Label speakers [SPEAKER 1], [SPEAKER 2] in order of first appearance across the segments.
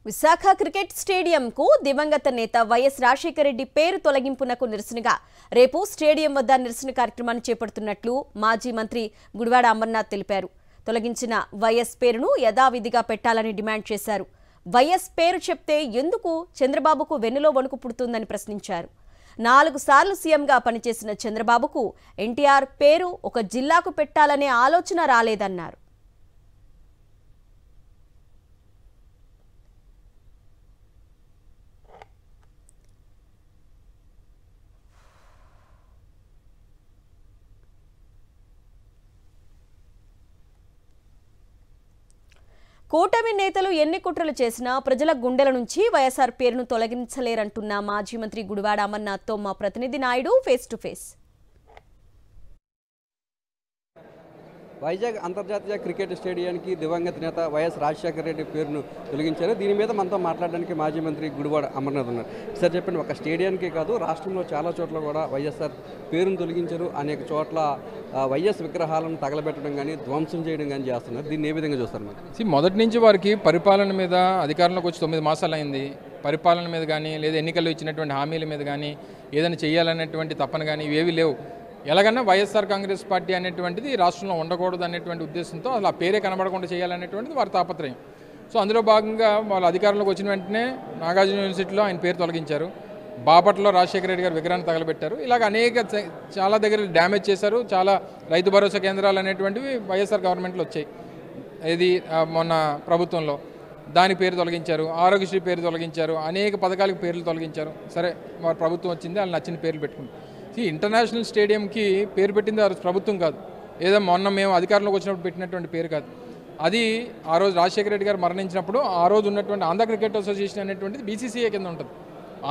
[SPEAKER 1] Visakha cricket స్టేడియంకు దివంగత నేత YS Rajasekhara Reddy పేరు తొలగింపునకు నిరసనగా రేపు స్టేడియం వద్ద నిరసన కార్యక్రమాన్ని చేపడుతున్నట్లు మాజీ మంత్రి గుడివాడ అమర్నాథ్ తెలిపారు. తొలగించిన వైఎస్ పేరును యథావిధిగా పెట్టాలని డిమాండ్ చేశారు. వైఎస్ పేరు చెప్తే ఎందుకు చంద్రబాబుకు వెన్నులో వణుకు పుడుతుందని ప్రశ్నించారు. 4 సార్లు సీఎంగా పనిచేసిన చంద్రబాబుకు ఎన్టీఆర్ పేరు ఒక జిల్లాకు పెట్టాలనే ఆలోచన రాలేదన్నారు. కూటమి నేతలు ఎన్ని కుట్రలు చేసినా ప్రజల గుండెల నుంచి వైఎస్ఆర్ పేరును తొలగించలేరంటున్న మాజీ మంత్రి గుడివాడ అమర్నాథ్తో మా ప్రతినిధి Naidu face to face.
[SPEAKER 2] Vizag అంతర్జాతీయ క్రికెట్ స్టేడియానికి దివంగత నేత వైఎస్ రాజశేఖర రెడ్డి పేరును తొలగించారు. దీని మీద మనతో మాట్లాడడానికి మాజీ మంత్రి గుడివాడ అమర్నాథ్ ఉన్నారు. సార్ చెప్పండి, ఒక స్టేడియానికే కాదు రాష్ట్రంలో చాలా చోట్ల కూడా వైఎస్ఆర్ పేరును తొలగించారు. అనేక చోట్ల వైఎస్ విగ్రహాలను తగలబెట్టడం కానీ ధ్వంసం చేయడం కానీ చేస్తున్నారు. దీన్ని ఏ విధంగా చూస్తారు మరి?
[SPEAKER 3] మొదటి నుంచి వారికి పరిపాలన మీద అధికారంలోకి వచ్చి 9 మాసాలు అయింది. పరిపాలన మీద కానీ లేదా ఎన్నికల్లో ఇచ్చినటువంటి హామీల మీద కానీ ఏదైనా చేయాలనేటువంటి తప్పన కానీ ఇవేవి లేవు. ఎలాగన్నా వైఎస్ఆర్ కాంగ్రెస్ పార్టీ అనేటువంటిది రాష్ట్రంలో ఉండకూడదు అనేటువంటి ఉద్దేశంతో అసలు ఆ పేరే కనబడకుండా చేయాలనేటువంటిది వారి తాపత్రయం. సో అందులో భాగంగా వాళ్ళు అధికారంలోకి వచ్చిన వెంటనే నాగార్జున యూనివర్సిటీలో ఆయన పేరు తొలగించారు. బాపట్లలో రాజశేఖర రెడ్డి గారి విగ్రహాన్ని తగలబెట్టారు. ఇలాగ అనేక చాలా దగ్గర డ్యామేజ్ చేశారు. చాలా రైతు భరోసా కేంద్రాలు అనేటువంటివి వైఎస్ఆర్ గవర్నమెంట్లో వచ్చాయి. ఇది మొన్న ప్రభుత్వంలో దాని పేరు తొలగించారు. ఆరోగ్యశ్రీ పేరు తొలగించారు. అనేక పథకాలకు పేర్లు తొలగించారు. సరే, వారి ప్రభుత్వం వచ్చింది, వాళ్ళు నచ్చిన పేర్లు పెట్టుకుంటారు. ఈ ఇంటర్నేషనల్ స్టేడియంకి పేరు పెట్టింది ఆ రోజు ప్రభుత్వం కాదు, ఏదో మొన్న మేము అధికారంలోకి వచ్చినప్పుడు పెట్టినటువంటి పేరు కాదు. అది ఆ రోజు రాజశేఖర రెడ్డి గారు మరణించినప్పుడు ఆ రోజు ఉన్నటువంటి ఆంధ్ర క్రికెట్ అసోసియేషన్ అనేటువంటిది బీసీసీఐ కింద ఉంటుంది,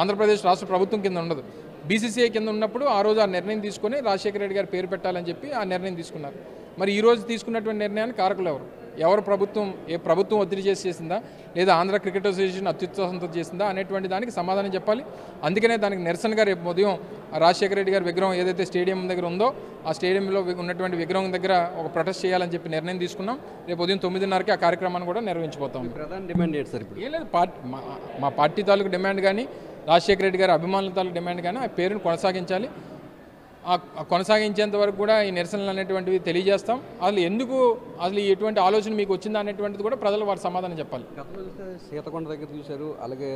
[SPEAKER 3] ఆంధ్రప్రదేశ్ రాష్ట్ర ప్రభుత్వం కింద ఉండదు. బీసీసీఐ కింద ఉన్నప్పుడు ఆ రోజు ఆ నిర్ణయం తీసుకొని రాజశేఖర రెడ్డి గారు పేరు పెట్టాలని చెప్పి ఆ నిర్ణయం తీసుకున్నారు. మరి ఈ రోజు తీసుకున్నటువంటి నిర్ణయాన్ని కారకులు ఎవరు ప్రభుత్వం, ఏ ప్రభుత్వం ఒత్తిడి చేసిందా లేదా ఆంధ్ర క్రికెట్ అసోసియేషన్ అత్యుత్సాహంతో చేసిందా అనేటువంటి దానికి సమాధానం చెప్పాలి. అందుకనే దానికి నిరసనగా రేపు ఉదయం రాజశేఖర రెడ్డి గారి విగ్రహం ఏదైతే స్టేడియం దగ్గర ఉందో ఆ స్టేడియంలో ఉన్నటువంటి విగ్రహం దగ్గర ఒక ప్రొటెస్ట్ చేయాలని చెప్పి నిర్ణయం తీసుకున్నాం. రేపు ఉదయం 9:30కి ఆ కార్యక్రమాన్ని కూడా నిర్వహించబోతాం.
[SPEAKER 2] ప్రధాన డిమాండ్ ఏంటి సార్?
[SPEAKER 3] ఏం లేదు, మా పార్టీ తాలూకు డిమాండ్ కానీ రాజశేఖర రెడ్డి గారి అభిమానుల తాలూకు డిమాండ్ కానీ ఆ పేరును కొనసాగించాలి. కొనసాగించేంత వరకు కూడా ఈ నిరసనలు అనేటువంటివి తెలియజేస్తాం. అసలు ఎటువంటి ఆలోచన మీకు వచ్చిందా అనేటువంటిది కూడా ప్రజలు వారి సమాధానం చెప్పాలి.
[SPEAKER 2] గతంలో చూస్తే సీతకొండ దగ్గర చూశారు, అలాగే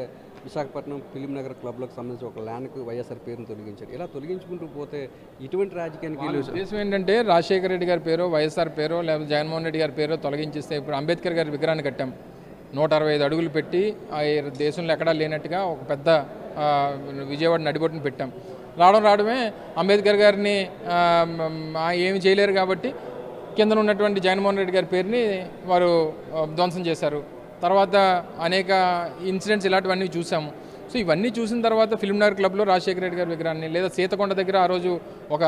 [SPEAKER 2] విశాఖపట్నం ఫిలిం నగర్ క్లబ్లకు సంబంధించి ఒక ల్యాండ్కు వైఎస్ఆర్ పేరును తొలగించారు. ఇలా తొలగించుకుంటూ పోతే ఇటువంటి రాజకీయానికి
[SPEAKER 3] ఉద్దేశం ఏంటంటే రాజశేఖర రెడ్డి గారి పేరు, వైఎస్ఆర్ పేరు, లేకపోతే జగన్మోహన్ రెడ్డి గారి పేరు తొలగించేస్తే ఇప్పుడు అంబేద్కర్ గారి విగ్రహాన్ని కట్టాం. 165 అడుగులు పెట్టి ఆ దేశంలో ఎక్కడా లేనట్టుగా ఒక పెద్ద విజయవాడ నడిబొట్టును పెట్టాం. రావడమే అంబేద్కర్ గారిని ఏమి చేయలేరు కాబట్టి కింద ఉన్నటువంటి జగన్మోహన్ రెడ్డి గారి పేరుని వారు ధ్వంసం చేశారు. తర్వాత అనేక ఇన్సిడెంట్స్ ఇలాంటివన్నీ చూసాము. సో ఇవన్నీ చూసిన తర్వాత ఫిల్మ్ నగర్ క్లబ్లో రాజశేఖర రెడ్డి గారి విగ్రహాన్ని, లేదా సీతకొండ దగ్గర ఆ రోజు ఒక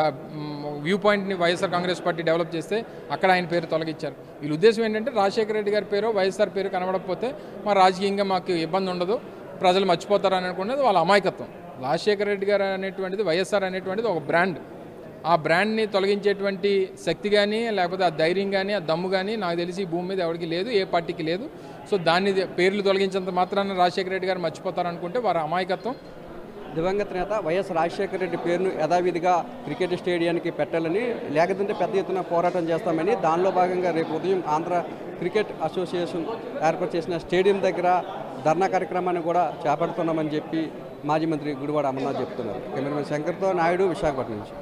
[SPEAKER 3] వ్యూ పాయింట్ని వైఎస్ఆర్ కాంగ్రెస్ పార్టీ డెవలప్ చేస్తే అక్కడ ఆయన పేరు తొలగించారు. వీళ్ళ ఉద్దేశం ఏంటంటే రాజశేఖర రెడ్డి గారి పేరు, వైఎస్ఆర్ పేరు కనబడకపోతే మా రాజకీయంగా మాకు ఇబ్బంది ఉండదు, ప్రజలు మర్చిపోతారని అనుకునేది వాళ్ళ అమాయకత్వం. రాజశేఖర రెడ్డి గారు అనేటువంటిది, వైఎస్ఆర్ అనేటువంటిది ఒక బ్రాండ్. ఆ బ్రాండ్ని తొలగించేటువంటి శక్తి కానీ లేకపోతే ఆ ధైర్యం కానీ ఆ దమ్ము కానీ నాకు తెలిసి ఈ భూమి మీద ఎవరికి లేదు, ఏ పార్టీకి లేదు. సో దాన్ని పేర్లు తొలగించేంత మాత్రాన రాజశేఖర రెడ్డి గారు మర్చిపోతారనుకుంటే వారి అమాయకత్వం.
[SPEAKER 2] దివంగత నేత వైఎస్ రాజశేఖర రెడ్డి పేరును యథావిధిగా క్రికెట్ స్టేడియానికి పెట్టాలని, లేకపోతే పెద్ద ఎత్తున పోరాటం చేస్తామని, దానిలో భాగంగా రేపు ఉదయం ఆంధ్ర క్రికెట్ అసోసియేషన్ ఏర్పాటు చేసిన స్టేడియం దగ్గర ధర్నా కార్యక్రమాన్ని కూడా చేపడుతున్నామని చెప్పి మాజీ మంత్రి గుడివాడ అమర్నాథ్ చెప్తున్నారు. కెమెరామెన్ శంకర్తో నాయుడు, విశాఖపట్నం నుంచి.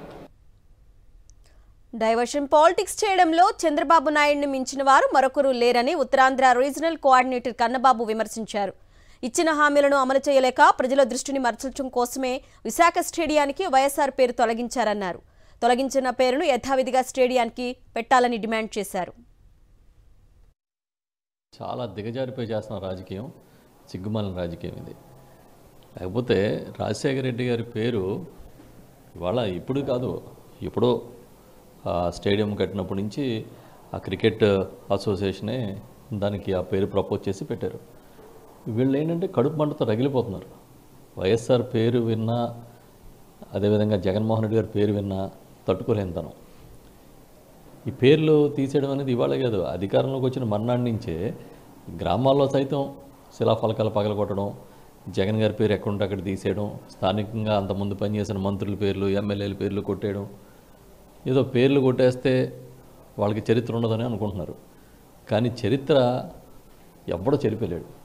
[SPEAKER 1] డైవర్షన్ పాలిటిక్స్ చేయడంలో చంద్రబాబు నాయుడిని మించిన వారు మరొకరు లేరని ఉత్తరాంధ్ర రీజనల్ కోఆర్డినేటర్ కన్నబాబు విమర్శించారు. ఇచ్చిన హామీలను అమలు చేయలేక ప్రజల దృష్టిని మరల్చడం కోసమే విశాఖ స్టేడియానికి వైఎస్ఆర్ పేరు తొలగించారన్నారు. తొలగించిన పేరును యథావిధిగా స్టేడియానికి పెట్టాలని డిమాండ్ చేశారు.
[SPEAKER 4] చాలా దిగజారిపోయి చేస్తున్న రాజకీయం, సిగ్గుమాలిన రాజకీయం ఇది. లేకపోతే రాజశేఖర రెడ్డి గారి పేరు ఇవాళ ఇప్పుడు కాదు, ఎప్పుడో స్టేడియం కట్టినప్పటి నుంచి ఆ క్రికెట్ అసోసియేషనే దానికి ఆ పేరు ప్రపోజ్ చేసి పెట్టారు. వీళ్ళు ఏంటంటే కడుపు మంటతో రగిలిపోతున్నారు. వైఎస్ఆర్ పేరు విన్నా, అదేవిధంగా జగన్మోహన్ రెడ్డి గారి పేరు విన్నా తట్టుకోలేని తనం. ఈ పేర్లు తీసేయడం అనేది ఇవాళ కాదు, అధికారంలోకి వచ్చిన మర్నాడు నుంచే గ్రామాల్లో సైతం శిలాఫలకాలు పగలగొట్టడం, జగన్ గారి పేరు ఎక్కడుంటే అక్కడ తీసేయడం, స్థానికంగా అంతకుముందు పనిచేసిన మంత్రుల పేర్లు, ఎమ్మెల్యేల పేర్లు కొట్టేయడం, ఏదో పేర్లు కొట్టేస్తే వాళ్ళకి చరిత్ర ఉండదని అనుకుంటున్నారు. కానీ చరిత్ర ఎవ్వడూ చెరిపేలేడు.